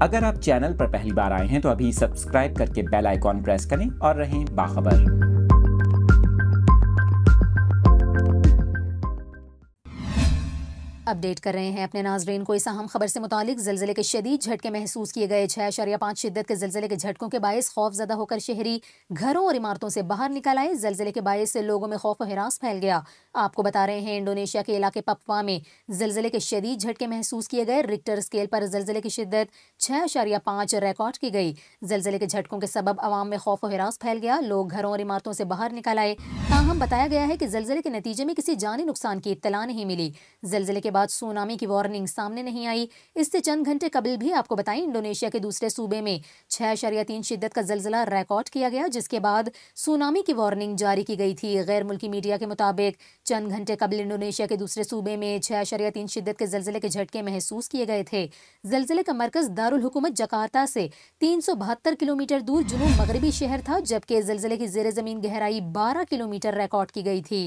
अगर आप चैनल पर पहली बार आए हैं तो अभी सब्सक्राइब करके बेल आइकॉन प्रेस करें और रहें बाखबर। अपडेट कर रहे हैं अपने नाजरीन को इस अहम खबर से मुतालिक। ज़िलज़िले के शदीद झटके महसूस किए गए। 6.5 शिद्दत के ज़िलज़िले के झटकों के बायस खौफजदा होकर शहरी घरों और इमारतों से बाहर निकल आए। ज़िलज़िले के बायस से लोगों में खौफ व हिरास फैल गया। आपको बता रहे हैं इंडोनेशिया के इलाके पपवा में ज़िलज़िले के शदीद झटके महसूस किए गए। रिक्टर स्केल पर ज़िलज़िले की शिद्दत 6.5 रिकॉर्ड की गई। ज़िलज़िले के झटकों के सबब आवाम में खौफ व हिरास फैल गया। लोग घरों और इमारतों से बाहर निकल आए। ताहम बताया गया है कि ज़िलज़िले के नतीजे में किसी जानी नुकसान की इत्तला नहीं मिली। ज़िलज़िले के बाद सुनामी की वार्निंग सामने नहीं आई। इससे चंद घंटे कबल भी आपको बताएं इंडोनेशिया के दूसरे सूबे में 6.3 शिद्दत का ज़िलज़िला रिकॉर्ड किया गया, जिसके बाद सुनामी की वार्निंग जारी की गई थी। गैर मुल्की मीडिया के मुताबिक चंद घंटे कबल इंडोनेशिया के दूसरे सूबे में 6.3 शिद्दत के ज़िलज़िले के झटके महसूस किए गए थे। ज़िलज़िले का मरकज दारुल हुकूमत जकार्ता से 372 किलोमीटर दूर जुनूब मगरबी शहर था, जबकि ज़िलज़िले की ज़ेर ज़मीन गहराई 12 किलोमीटर रिकॉर्ड की गई थी।